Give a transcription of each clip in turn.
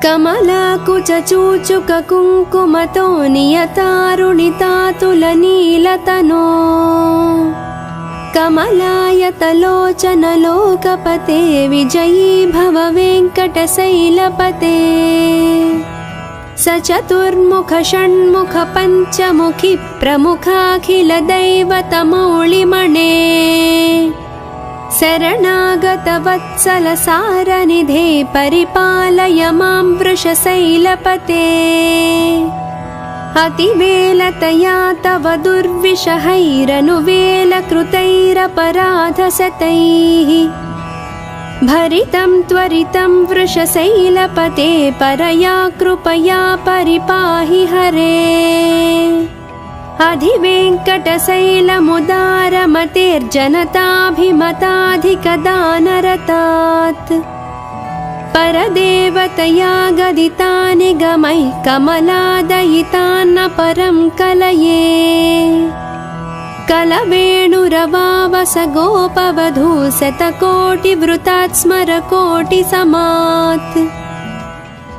कमलाकुचूचुककुङ्कुमतो नियतारुणितातुलनीलतनो कमलायतलोचनलोकपते विजयी भव वेङ्कटशैलपते सचतुर्मुख षण्मुख पञ्चमुखि प्रमुखाखिलदैवतमौलिमणे शरणागतवत्सलसारनिधे परिपालय मां वृषशैलपते अतिवेलतया तव दुर्विषहैरनुवेलकृतैरपराधशतैः भरितं त्वरितं वृषशैलपते परया कृपया परिपाहि हरे अधिवेङ्कटशैलमुदारमतेर्जनताभिमताधिकदानरतात् परदेवतया गदितानि गमैः कमलादयितान्न परं कलये कलवेणुरवावस गोपवधू शतकोटिवृतात् स्मरकोटिसमात्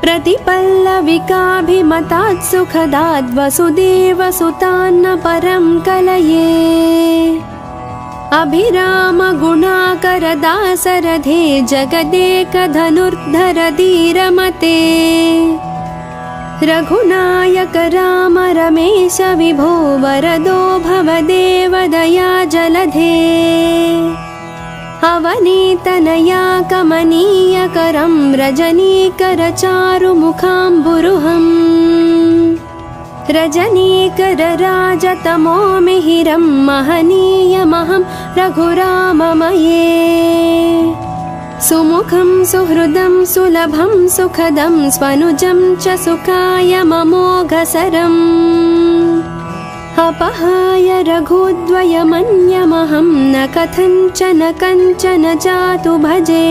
प्रतिपल्लविकाभिमतात् सुखदाद् वसुदेवसुतान्न परं कलये अभिरामगुणाकरदासरथे जगदेकधनुर्धर धीरमते रघुनायक राम रमेश विभो वरदो भवदेव दया जलधे अवनीतनया कमनीयकरं रजनीकरचारुमुखाम्बुरुहम् रजनीकरराजतमो मिहिरं महनीयमहं रघुराममये सुमुखं सुहृदं सुलभं सुखदं स्वनुजं च सुखाय ममोघसरम् अपहाय रघुद्वयमन्यमहं न कथञ्चन कञ्चन जातु भजे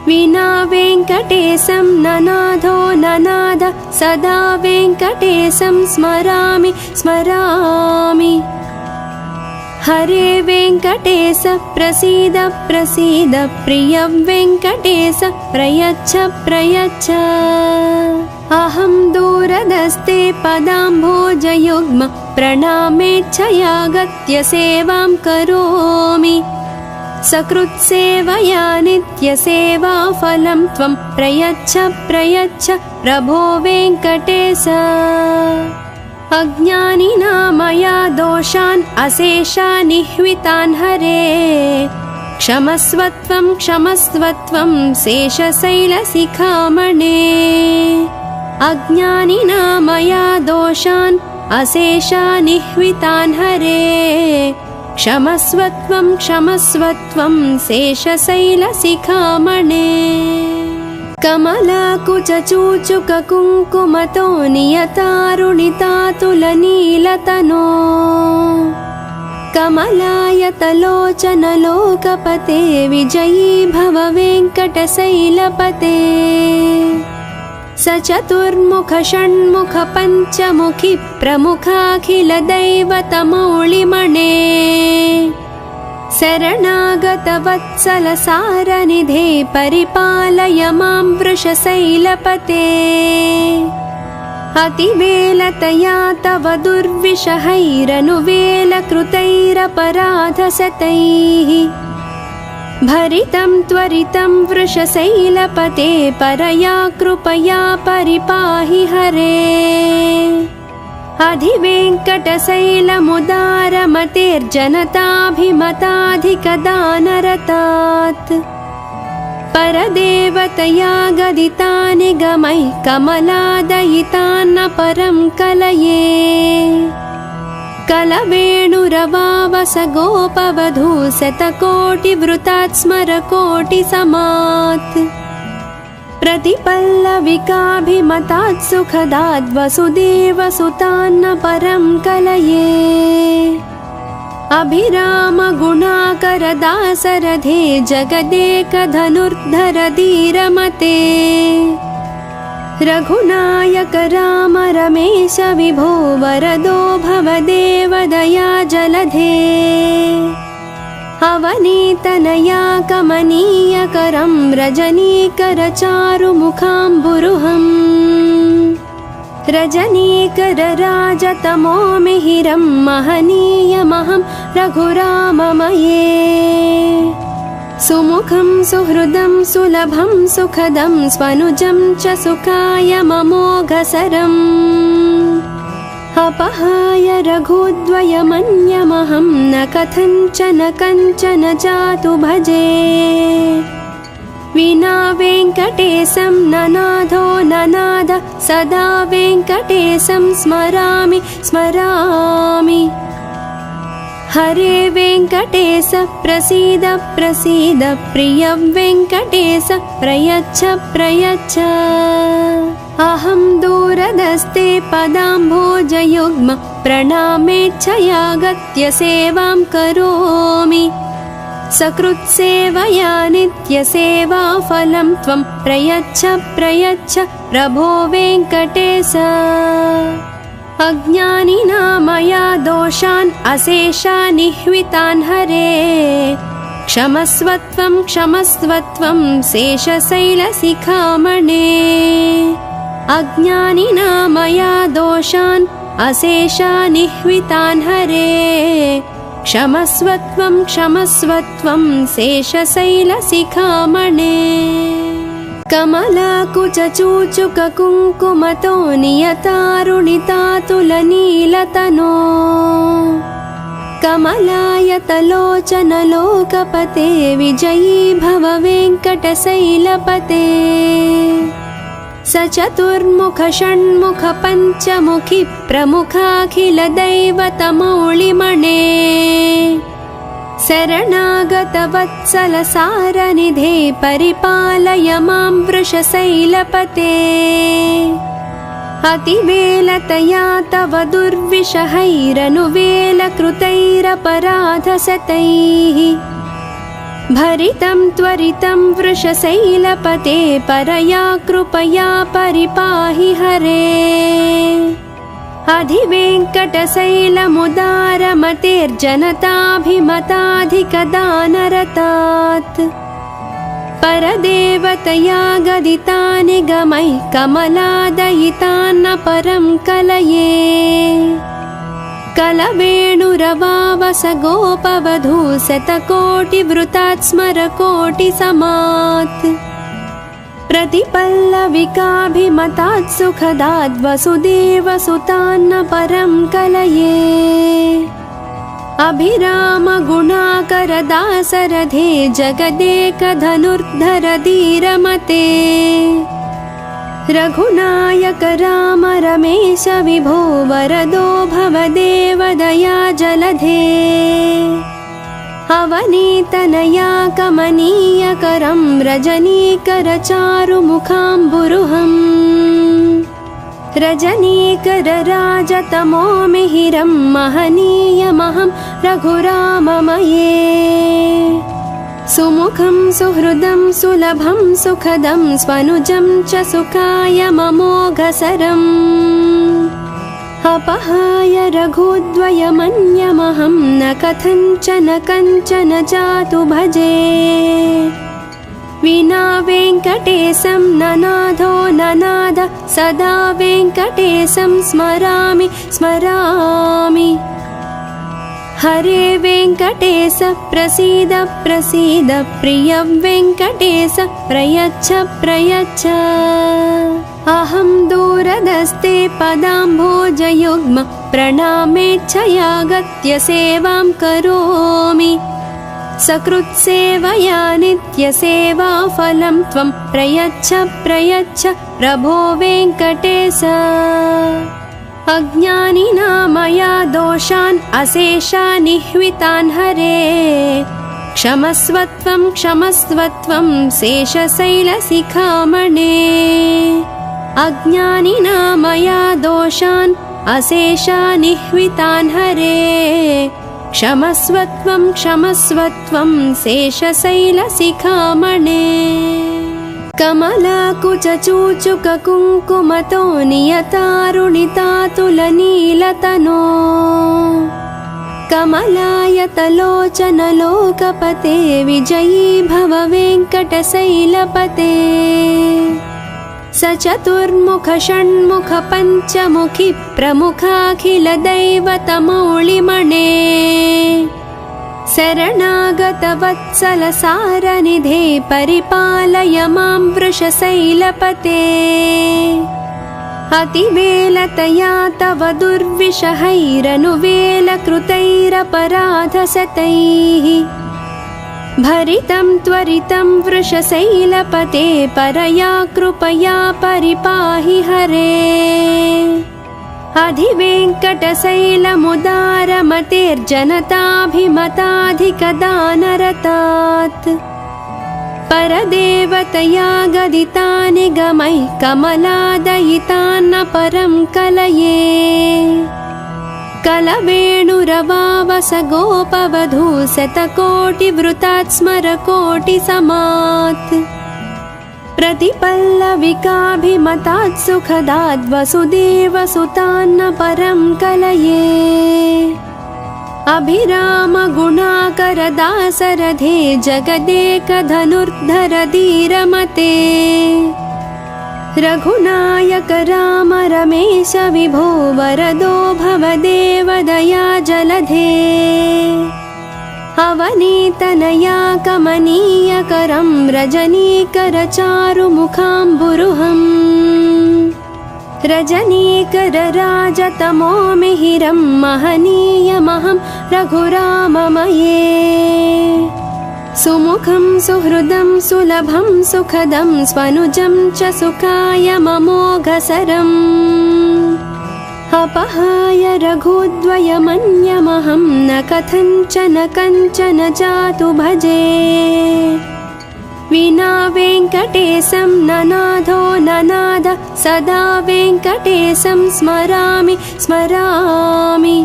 विना वेङ्कटेशं ननाथो ननाद सदा वेङ्कटेशं स्मरामि स्मरामि हरे वेङ्कटेश प्रसीद प्रसीद प्रिय वेङ्कटेश प्रयच्छ प्रयच्छ अहं दूरदस्ते पदाम्भोजयुग्म प्रणामेच्छयागत्य सेवां करोमि सकृत्सेवया नित्यसेवाफलं त्वं प्रयच्छ प्रयच्छ प्रभो वेङ्कटेश अज्ञानिना मया दोषान् अशेषानिह्वितान् हरे क्षमस्वत्वं क्षमस्वत्वं शेषशैलशिखामणे अज्ञानिना मया दोषान् अशेषानिह्वितान् हरे क्षमस्वत्वं क्षमस्वत्वं शेषशैलशिखामणे कमलाकुचूचुककुङ्कुमतो नियतारुणितातुलनीलतनो कमलायतलोचनलोकपते विजयी भव वेङ्कटशैलपते सचतुर्मुख षण्मुख पञ्चमुखि प्रमुखाखिलदैवतमौलिमणे शरणागतवत्सलसारनिधे परिपालय मां वृषशैलपते अतिवेलतया तव दुर्विषहैरनुवेलकृतैरपराधशतैः भरितं त्वरितं वृषशैलपते परया कृपया परिपाहि हरे अधिवेङ्कटशैलमुदारमतेर्जनताभिमताधिकदानरतात् परदेवतया गदितानि गमैः कमलादयितान्न परं कलये कलवेणुरवावस गोपवधू शतकोटिवृतात् स्मरकोटिसमात् प्रतिपल्लविकाभिमतात् सुखदाद् वसुदेवसुतान्न परं कलये अभिरामगुणाकरदासरथे जगदेकधनुर्धर धीरमते रघुनायक राम रमेश विभो वरदो भवदेव दया जलधे अवनीतनया कमनीयकरं रजनीकरचारुमुखाम्बुरुहम् रजनीकरराजतमो मिहिरं महनीयमहं रघुराममये सुमुखं सुहृदं सुलभं सुखदं स्वनुजं च सुखाय ममोघसरम् अपहाय रघुद्वयमन्यमहं न कथञ्चन कञ्चन जातु भजे विना वेङ्कटेशं ननाथो ननाद सदा वेङ्कटेशं स्मरामि स्मरामि हरे वेङ्कटेश प्रसीद प्रसीद प्रिय वेङ्कटेश प्रयच्छ प्रयच्छ अहं दूरदस्ते पदाम्भोजयुग्म प्रणामेच्छयागत्य सेवां करोमि सकृत्सेवया नित्यसेवाफलं त्वं प्रयच्छ प्रयच्छ प्रभो वेङ्कटेश अज्ञानिना मया दोषान् अशेषानिह्वितान् हरे क्षमस्वत्वं क्षमस्वत्वं शेषशैलशिखामणे अज्ञानिना मया दोषान् अशेषानिह्वितान् हरे क्षमस्वत्वं क्षमस्वत्वं शेषशैलशिखामणे कमलाकुचूचुककुङ्कुमतो नियतारुणितातुलनीलतनो कमलायतलोचनलोकपते विजयी भव वेङ्कटशैलपते सचतुर्मुख षण्मुख पञ्चमुखि प्रमुखाखिलदैवतमौलिमणे शरणागतवत्सलसारनिधे परिपालय मां वृषशैलपते अतिवेलतया तव दुर्विषहैरनुवेलकृतैरपराधशतैः भरितं त्वरितं वृषशैलपते परया कृपया परिपाहि हरे अधिवेङ्कटशैलमुदारमतेर्जनताभिमताधिकदानरतात् परदेवतया गदितानि गमैः कमलादयितान्न परं कलये कलवेणुरवावस गोपवधू शतकोटिवृतात् स्मरकोटिसमात् प्रतिपल्लविकाभिमतात् सुखदात् वसुदेवसुतान्न परं कलये अभिरामगुणाकरदासरथे जगदेकधनुर्धर धीरमते रघुनायक राम रमेश विभो वरदो भवदेव दया जलधे अवनीतनया कमनीयकरं रजनीकरचारुमुखाम्बुरुहम् रजनीकरराजतमो मिहिरं महनीयमहं रघुराममये सुमुखं सुहृदं सुलभं सुखदं स्वनुजं च सुखाय ममोघसरम् अपहाय रघुद्वयमन्यमहं न कथञ्चन कञ्चन जातु भजे विना वेङ्कटेशं ननाथो ननाद सदा वेङ्कटेशं स्मरामि स्मरामि हरे वेङ्कटेश प्रसीद प्रसीद प्रिय वेङ्कटेश प्रयच्छ प्रयच्छ अहं दूरदस्ते पदाम्भोजयुग्म प्रणामेच्छयागत्य सेवां करोमि सकृत्सेवया नित्यसेवाफलं त्वं प्रयच्छ प्रयच्छ प्रभो वेङ्कटेश अज्ञानिना मया दोषान् अशेषानिह्वितान् हरे क्षमस्वत्वं क्षमस्वत्वं शेषशैलशिखामणे अज्ञानिना मया दोषान् अशेषानिह्वितान् हरे क्षमस्वत्वं क्षमस्वत्वं शेषशैलशिखामणे कमलाकुचूचुककुङ्कुमतो नियतारुणितातुलनीलतनो कमलायतलोचन लोकपते विजयी भव वेङ्कटशैलपते सचतुर्मुख षण्मुख पञ्चमुखि प्रमुखाखिल दैवतमौलिमणे शरणागत वत्सल सारनिधे परिपालय मां वृषशैलपते अतिवेलतया तव दुर्विषहैरनुवेलकृतैरपराधशतैः भरितं त्वरितं वृषशैलपते परया कृपया परिपाहि हरे अधिवेङ्कटशैलमुदारमतेर्जनताभिमताधिकदानरतात् परदेवतया गदितानि गमैः कमलादयितान्न परं कलये कलवेणुरवावस गोपवधू शतकोटिवृतात् स्मरकोटिसमात् प्रतिपल्लविकाभिमतात् सुखदात् वसुदेवसुतान्न परं कलये अभिराम गुणाकर दासरथे जगदेकधनुर्धर धीरमते रघुनायक राम रमेश विभो वरदो भवदेवदया जलधे अवनीतनया कमनीयकरं रजनीकर चारुमुखाम्बुरुहम् रजनीकर राजतमो मिहिरं महनीयमहं रघुराममये सुमुखं सुहृदं सुलभं सुखदं स्वनुजं च सुखाय ममोघसरम् अपहाय रघुद्वयमन्यमहं न कथञ्चन कञ्चन जातु भजे विना वेङ्कटेशं ननाथो ननाद सदा वेङ्कटेशं स्मरामि स्मरामि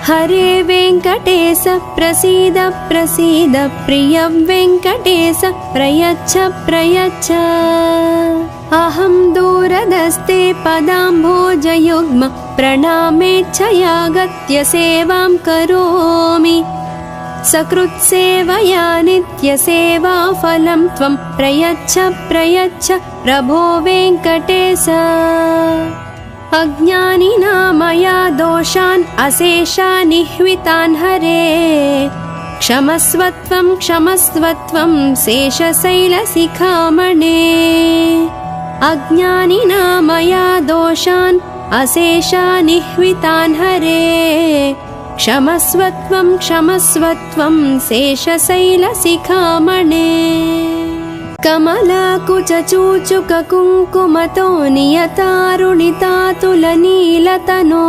हरे वेङ्कटेश प्रसीद प्रसीद प्रिय वेङ्कटेश प्रयच्छ प्रयच्छ अहं दूरदस्ते पदाम्भोजयुग्म प्रणामेच्छयागत्य सेवां करोमि सकृत्सेवया नित्यसेवाफलं त्वं प्रयच्छ प्रयच्छ प्रभो वेङ्कटेश अज्ञानिना मया दोषान् अशेषान् निह्वितान् हरे क्षमस्वत्वं क्षमस्वत्वं शेषशैलशिखामणे अज्ञानिना मया दोषान् अशेषान् निह्वितान् हरे क्षमस्वत्वं क्षमस्वत्वं शेषशैलशिखामणे कमलाकुचूचुककुङ्कुमतो नियतारुणितातुलनीलतनो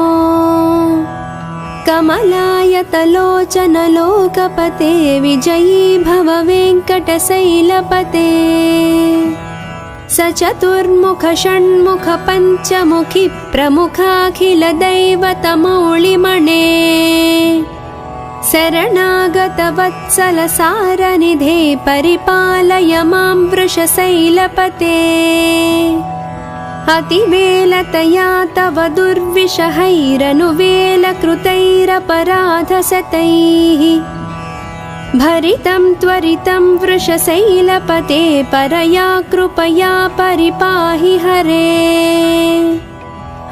कमलायतलोचन लोकपते विजयी भव वेङ्कटशैलपते सचतुर्मुख षण्मुख पञ्चमुखि प्रमुखाखिल दैवतमौलिमणे शरणागत वत्सल सारनिधे परिपालय मां वृषशैलपते अतिवेलतया तव दुर्विषहैरनुवेलकृतैरपराधशतैः भरितं त्वरितं वृषशैलपते परया कृपया परिपाहि हरे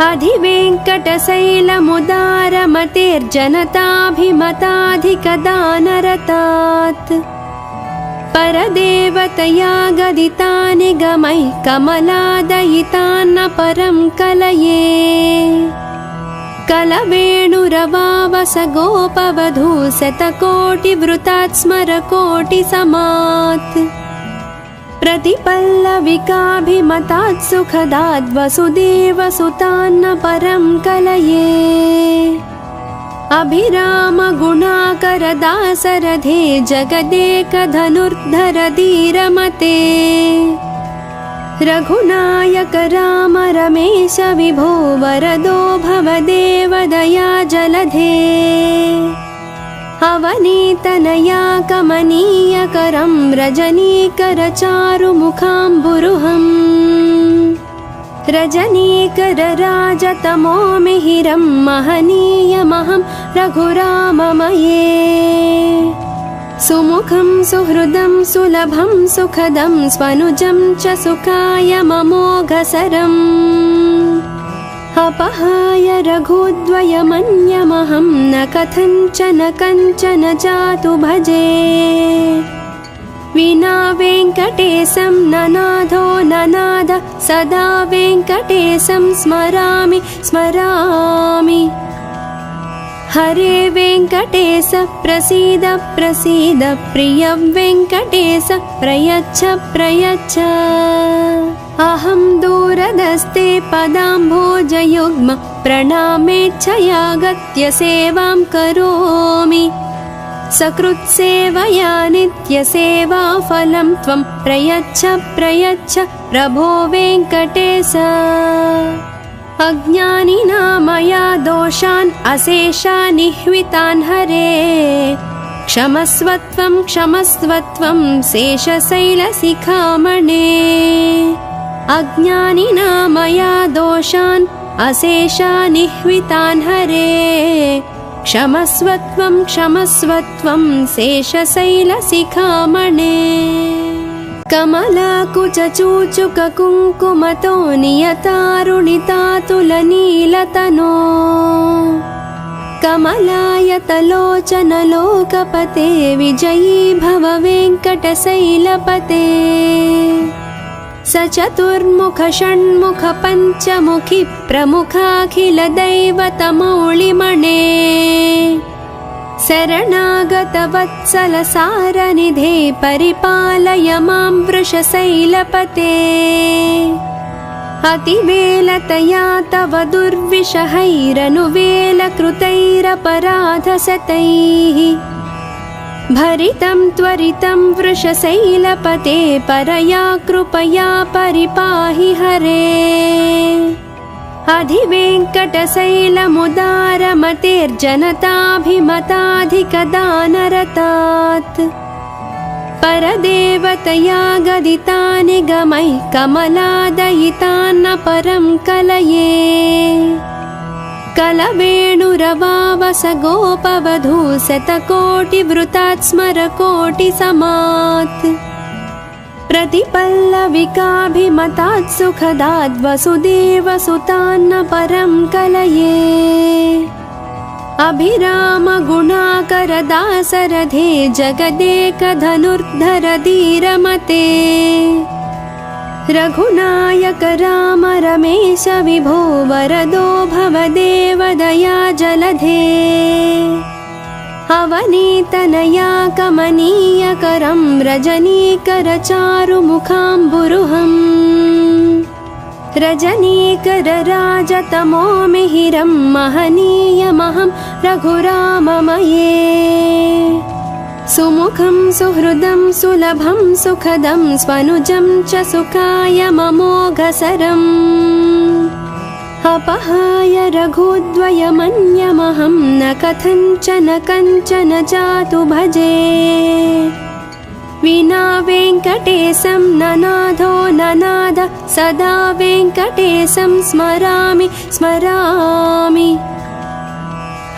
अधिवेङ्कटशैलमुदारमतेर्जनताभिमताधिकदानरतात् परदेवतया गदितानि गमैः कमलादयितान्न परं कलये कलवेणुरवावस गोपवधू शतकोटिवृतात् स्मरकोटिसमात् प्रतिपल्लविकाभिमतात् सुखदात् वसुदेवसुतान्न परं कलये अभिराम गुणाकर दासरथे जगदेकधनुर्धर धीरमते रघुनायक राम रमेश विभो वरदो भवदेवदया जलधे अवनीतनया कमनीयकरं रजनीकर चारुमुखाम्बुरुहम् रजनीकरराजतमो मिहिरं महनीयमहं रघुराममये सुमुखं सुहृदं सुलभं सुखदं स्वनुजं च सुखाय ममोघसरम् अपहाय रघुद्वयमन्यमहं न कथञ्चन कञ्चन जातु भजे विना वेङ्कटेशं ननाथो ननाद सदा वेङ्कटेशं स्मरामि स्मरामि हरे वेङ्कटेश प्रसीद प्रसीद प्रिय वेङ्कटेश प्रयच्छ प्रयच्छ अहं दूरदस्ते पदाम्भोजयुग्म प्रणामेच्छयागत्य सेवां करोमि सकृत्सेवया नित्यसेवाफलं त्वं प्रयच्छ प्रयच्छ प्रभो वेङ्कटेश अज्ञानिना मया दोषान् अशेषान् निह्वितान् हरे क्षमस्वत्वं क्षमस्वत्वं शेषशैलशिखामणे अज्ञानिना मया दोषान् अशेषान् निह्वितान् हरे क्षमस्वत्वं क्षमस्वत्वं शेषशैलशिखामणे कमलाकुचूचुककुङ्कुमतो नियतारुणितातुलनीलतनो कमलायतलोचनलोकपते विजयी भव वेङ्कटशैलपते सचतुर्मुख षण्मुख पञ्चमुखि प्रमुखाखिलदैवतमौलिमणे शरणागतवत्सलसारनिधे परिपालय मां वृषशैलपते अतिवेलतया तव दुर्विषहैरनुवेलकृतैरपराधशतैः भरितं त्वरितं वृषशैलपते परया कृपया परिपाहि हरे अधिवेङ्कटशैलमुदारमतेर्जनताभिमताधिकदानरतात् परदेवतया गदितानि गमैः कमलादयितान्न परं कलये कलवेणुरवावस गोपवधू शतकोटिवृतात् स्मरकोटिसमात् प्रतिपल्लविकाभिमतात् सुखदाद् वसुदेवसुतान्न परं कलये अभिराम गुणाकर दासरथे जगदेकधनुर्धर धीरमते रघुनायक राम रमेश विभो वरदो भवदेव दया जलधे अवनीतनया कमनीयकरं रजनीकर चारुमुखाम्बुरुहम् रजनीकरराजतमो मिहिरं महनीयमहं रघुराममये सुमुखं सुहृदं सुलभं सुखदं स्वनुजं च सुखाय ममोघसरम् अपहाय रघुद्वयमन्यमहं न कथञ्चन कञ्चन जातु भजे विना वेङ्कटेशं ननाथो ननाद सदा वेङ्कटेशं स्मरामि स्मरामि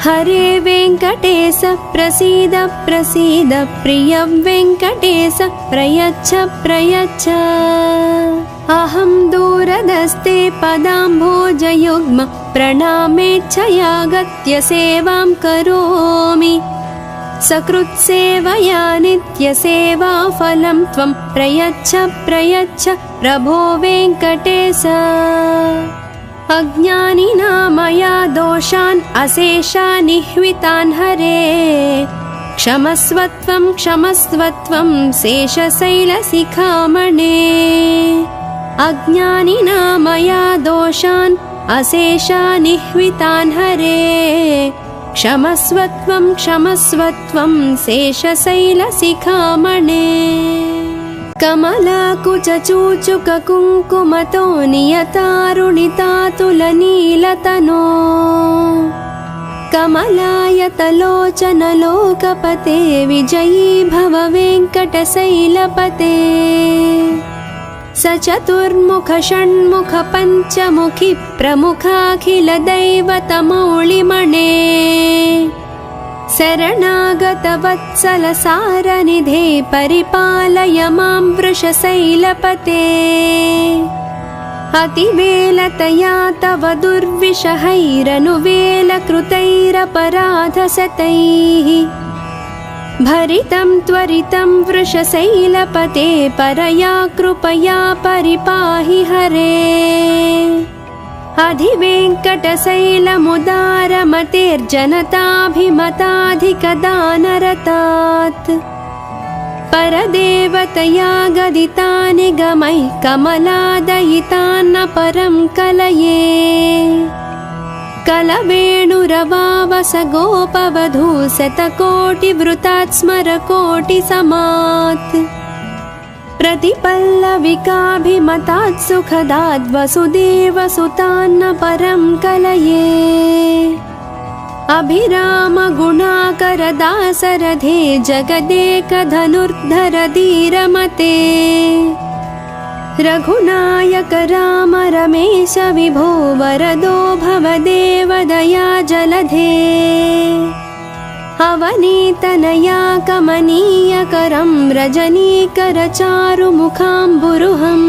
हरे वेङ्कटेश प्रसीद प्रसीद प्रिय वेङ्कटेश प्रयच्छ प्रयच्छ अहं दूरदस्ते पदाम्भोजयुग्म प्रणामेच्छयागत्य सेवां करोमि सकृत्सेवया नित्यसेवाफलं त्वं प्रयच्छ प्रयच्छ प्रभो वेङ्कटेश अज्ञानिना मया दोषान् अशेषान् निह्वितान् हरे क्षमस्वत्वं क्षमस्वत्वं शेषशैलशिखामणे अज्ञानिना मया दोषान् अशेषान् निह्वितान् हरे क्षमस्वत्वं क्षमस्वत्वं शेषशैलशिखामणे कमलाकुचूचुककुङ्कुमतो नियतारुणितातुलनीलतनो कमलायतलोचनलोकपते विजयी भव वेङ्कटशैलपते स चतुर्मुख षण्मुख पञ्चमुखी प्रमुखाखिल दैवतमौलिमणे शरणागत वत्सल सारनिधे परिपालय मां वृषशैलपते अतिवेलतया तव दुर्विषहैरनुवेलकृतैरपराधशतैः भरितं त्वरितं वृषशैलपते परया कृपया परिपाहि हरे अधिवेङ्कटशैलमुदारमतेर्जनताभिमताधिकदानरतात् परदेवतया गदितानि गमैः कमलादयितान्न परं कलये कलवेणुरवावस गोपवधू शतकोटिवृतात् स्मरकोटिसमात् प्रतिपल्लविकाभिमतात् सुखदाद् वसुदेवसुतान्न परं कलये अभिराम गुणाकर दासरथे जगदेकधनुर्धर धीरमते रघुनायक राम रमेश विभो वरदो भवदेव दया जलधे अवनीतनया कमनीयकरं रजनीकर चारुमुखाम्बुरुहम्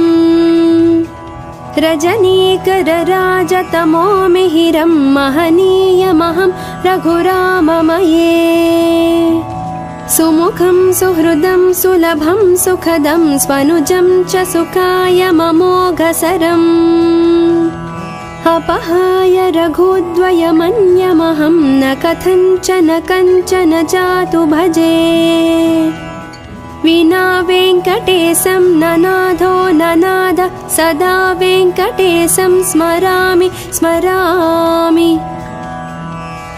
रजनीकर राजतमो मिहिरं महनीयमहं रघुराममये सुमुखं सुहृदं सुलभं सुखदं स्वनुजं च सुखाय ममोघसरम् अपहाय रघुद्वयमन्यमहं न कथञ्चन कञ्चन जातु भजे विना वेङ्कटेशं ननाथो ननाद सदा वेङ्कटेशं स्मरामि स्मरामि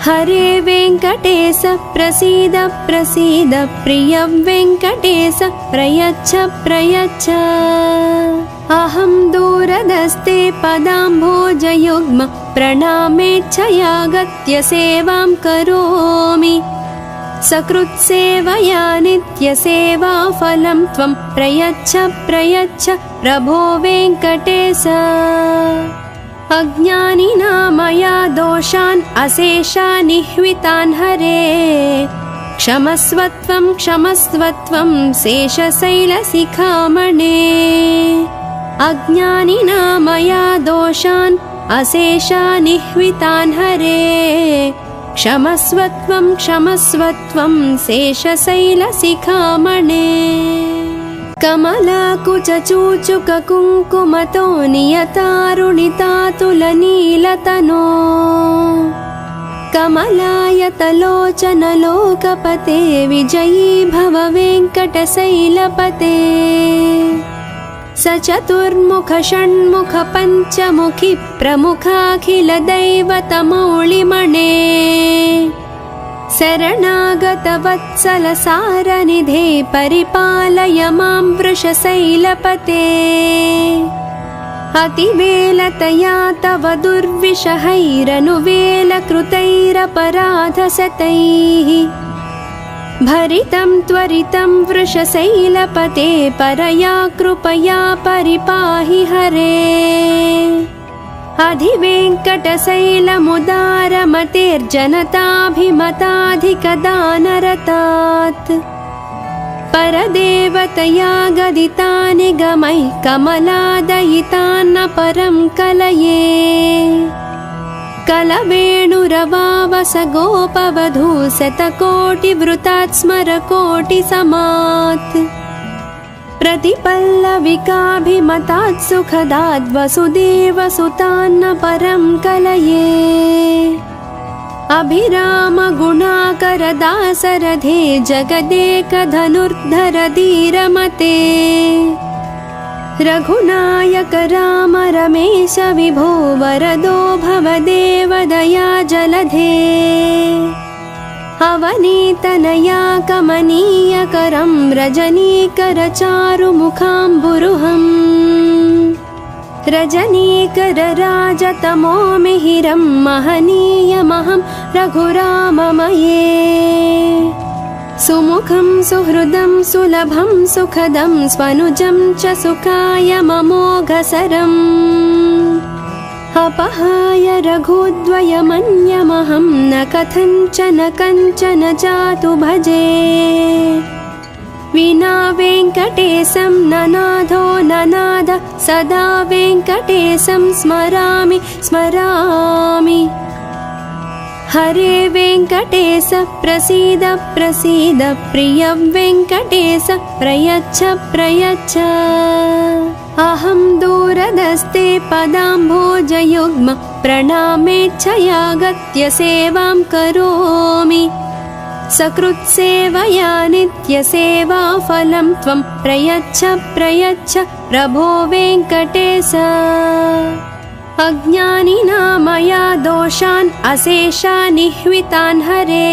हरे वेङ्कटेश प्रसीद प्रसीद प्रिय वेङ्कटेश प्रयच्छ प्रयच्छ अहं दूरदस्ते पदाम्भोजयुग्म प्रणामेच्छयागत्य सेवां करोमि सकृत्सेवया नित्यसेवाफलं त्वं प्रयच्छ प्रयच्छ प्रभो वेङ्कटेश अज्ञानिना मया दोषान् अशेषान् निह्वितान् हरे क्षमस्वत्वं क्षमस्वत्वं शेषशैलशिखामणे अज्ञानिना मया दोषान् अशेषान् निह्वितान् हरे क्षमस्वत्वं क्षमस्वत्वं शेषशैलशिखामणे कमलाकुचूचुककुङ्कुमतो नियतारुणितातुलनीलतनो कमलायतलोचन लोकपते विजयी भव वेङ्कटशैलपते स चतुर्मुख षण्मुख पञ्चमुखी प्रमुखाखिल दैवतमौलिमणे शरणागत वत्सल सारनिधे परिपालय मां वृषशैलपते अतिवेलतया तव दुर्विषहैरनुवेलकृतैरपराधशतैः भरितं त्वरितं वृषशैलपते परया कृपया परिपाहि हरे अधिवेङ्कटशैलमुदारमतेर्जनताभिमताधिकदानरतात् परदेवतया गदितानि गमैः कमलादयितान्न परं कलये कलवेणुरवावस गोपवधू शतकोटिवृतात् स्मरकोटिसमात् प्रतिपल्लविकाभिमतात् सुखदाद् वसुदेवसुतान्न परं कलये अभिराम गुणाकर दासरथे जगदेकधनुर्धर धीरमते रघुनायक राम रमेश विभो वरदो भवदेव दया जलधे अवनीतनया कमनीयकरं रजनीकर चारुमुखाम्बुरुहम् रजनीकर राजतमो मिहिरं महनीयमहं रघुराममये सुमुखं सुहृदं सुलभं सुखदं स्वनुजं च सुखायममोघसरम् अपहाय रघुद्वयमन्यमहं न कथञ्चन कञ्चन जातु भजे विना वेङ्कटेशं ननाथो ननाद सदा वेङ्कटेशं स्मरामि स्मरामि हरे वेङ्कटेश प्रसीद प्रसीद प्रिय वेङ्कटेश प्रयच्छ प्रयच्छ अहं दूरदस्ते पदाम्भोजयुग्म प्रणामेच्छयागत्य सेवां करोमि सकृत्सेवया नित्यसेवाफलं त्वं प्रयच्छ प्रयच्छ प्रभो वेङ्कटेश अज्ञानिना मया दोषान् अशेषानिह्वितान् हरे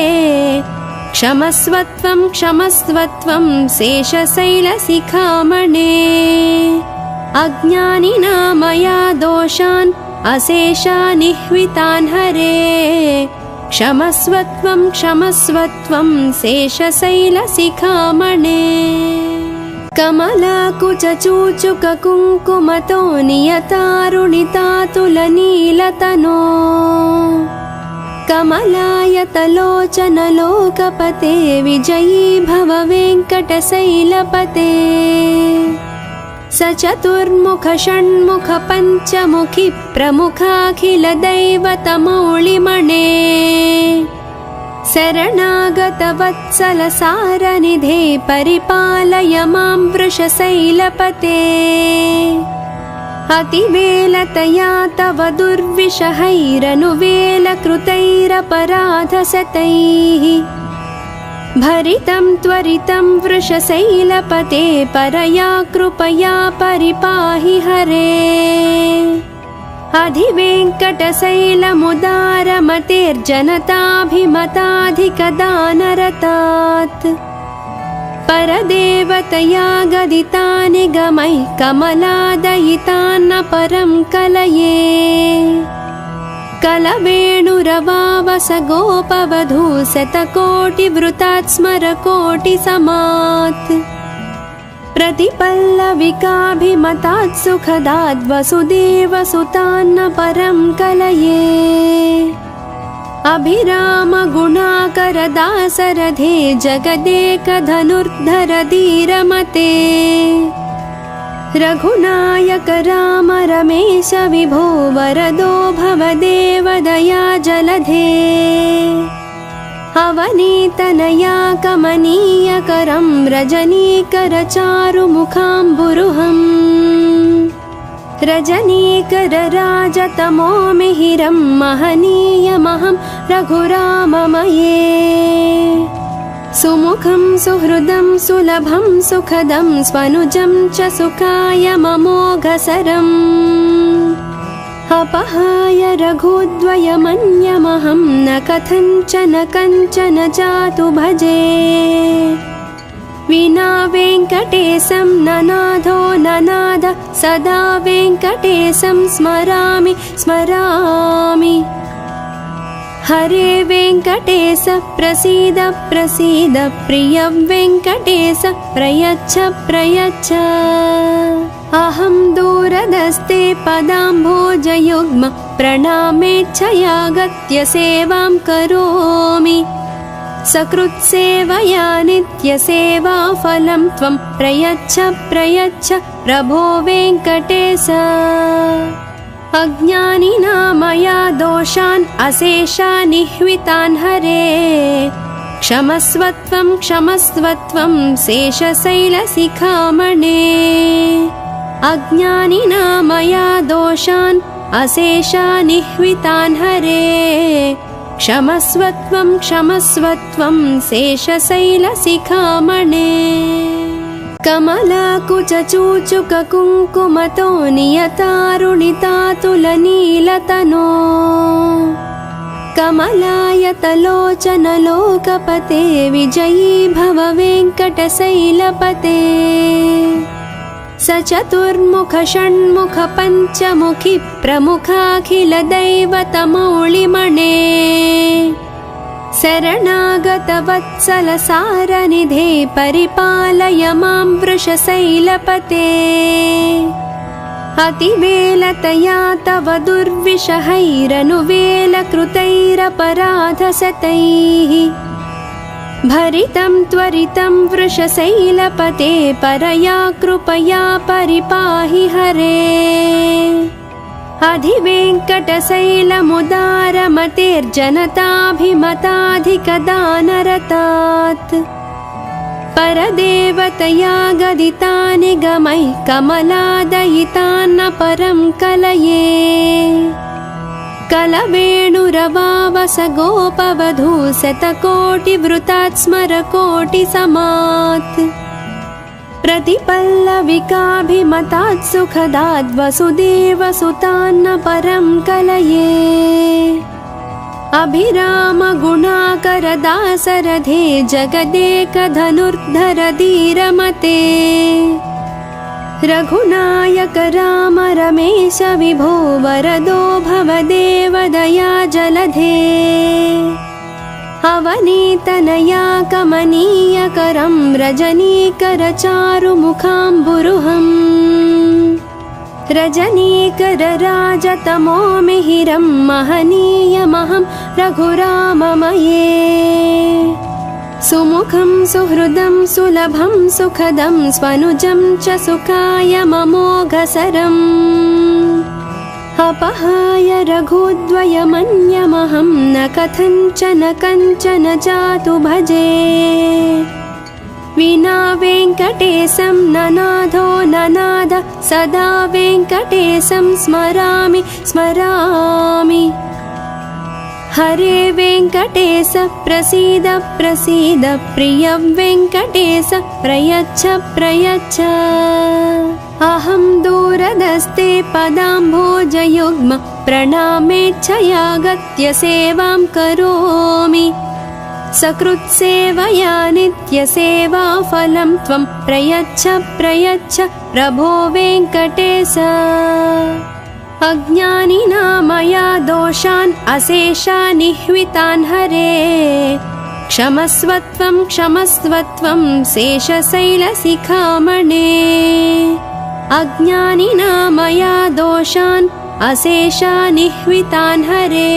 क्षमस्वत्वं क्षमस्वत्वं शेषशैलशिखामणे अज्ञानिना मया दोषान् अशेषानिह्वितान् हरे क्षमस्वत्वं क्षमस्वत्वं शेषशैलशिखामणे कमलाकुचूचुककुङ्कुमतो नियतारुणितातुलनीलतनो कमलायतलोचनलोकपते विजयी भव वेङ्कटशैलपते स चतुर्मुख षण्मुख पञ्चमुखी प्रमुखाखिलदैवतमौलिमणे शरणागतवत्सलसारनिधे परिपालय मां वृषशैलपते अतिवेलतया तव दुर्विषहैरनुवेलकृतैरपराधशतैः भरितं त्वरितं वृषशैलपते परया कृपया परिपाहि हरे अधिवेङ्कटशैलमुदारमतेर्जनताभिमताधिकदानरतात् परदेवतया गदितानि गमैः कमलादयितान्न परं कलये कलवेणुरवावस गोपवधू शतकोटिवृतात् स्मरकोटिसमात् प्रतिपल्लविकाभिमतात् सुखदात् वसुदेवसुतान्न परं कलये अभिरामगुणाकरदासरथे जगदेकधनुर्धर धीरमते रघुनायक राम रमेश विभो वरदो भवदेव दया जलधे अवनीतनया कमनीयकरं रजनीकरचारुमुखाम्बुरुहम् रजनीकरराजतमो मिहिरं महनीयमहं रघुराममये सुमुखं सुहृदं सुलभं सुखदं स्वनुजं च सुखायममोघसरम् अपहाय रघुद्वयमन्यमहं न कथञ्चन कञ्चन जातु भजे विना वेङ्कटेशं ननाथो ननाद सदा वेङ्कटेशं स्मरामि स्मरामि हरे वेङ्कटेश प्रसीद प्रसीद प्रिय वेङ्कटेश प्रयच्छ प्रयच्छ अहं दूरदस्ते पदाम्भोजयुग्म प्रणामेच्छयागत्य सेवां करोमि सकृत्सेवया नित्यसेवाफलं त्वं प्रयच्छ प्रयच्छ प्रभो वेङ्कटेश अज्ञानिना मया दोषान् अशेषानिह्वितान् हरे क्षमस्वत्वं क्षमस्वत्वं शेषशैलशिखामणे अज्ञानिना मया दोषान् अशेषानिह्वितान् हरे क्षमस्वत्वं क्षमस्वत्वं शेषशैलशिखामणे कमलाकुचूचुककुङ्कुमतो नियतारुणितातुलनीलतनो कमलायतलोचनलोकपते विजयी भव वेङ्कटशैलपते स चतुर्मुख षण्मुख पञ्चमुखी प्रमुखाखिलदैवतमौलिमणे शरणागतवत्सलसारनिधे परिपालय मां वृषशैलपते अतिवेलतया तव दुर्विषहैरनुवेलकृतैरपराधशतैः भरितं त्वरितं वृषशैलपते परया कृपया परिपाहि हरे अधिवेङ्कटशैलमुदारमतेर्जनताभिमताधिकदानरतात् परदेवतया गदिता निगमैः कमलादयितान्न परं कलये कलवेणुरवावस गोपवधू शतकोटिवृतात् स्मरकोटिसमात् प्रतिपल्लविकाभिमतात् सुखदात् वसुदेवसुतान्न परं कलये अभिरामगुणाकरदासरथे जगदेकधनुर्धर धीरमते रघुनायक राम रमेश विभो वरदो भवदेव दया जलधे अवनीतनया कमनीयकरं रजनीकरचारुमुखाम्बुरुहम् रजनीकरराजतमो मिहिरं महनीयमहं रघुराममये सुमुखं सुहृदं सुलभं सुखदं स्वनुजं च सुखायममोघसरम् अपहाय रघुद्वयमन्यमहं न कथञ्चन कञ्चन जातु भजे विना वेङ्कटेशं ननाथो ननाद सदा वेङ्कटेशं स्मरामि स्मरामि हरे वेङ्कटेश प्रसीद प्रसीद प्रिय वेङ्कटेश प्रयच्छ प्रयच्छ अहं दूरदस्ते पदाम्भोजयुग्म प्रणामेच्छयागत्य सेवां करोमि सकृत्सेवया नित्यसेवाफलं त्वं प्रयच्छ प्रयच्छ प्रभो वेङ्कटेश अज्ञानिना मया दोषान् अशेषानिह्वितान् हरे क्षमस्वत्वं क्षमस्वत्वं शेषशैलशिखामणे अज्ञानिना मया दोषान् अशेषानिह्वितान् हरे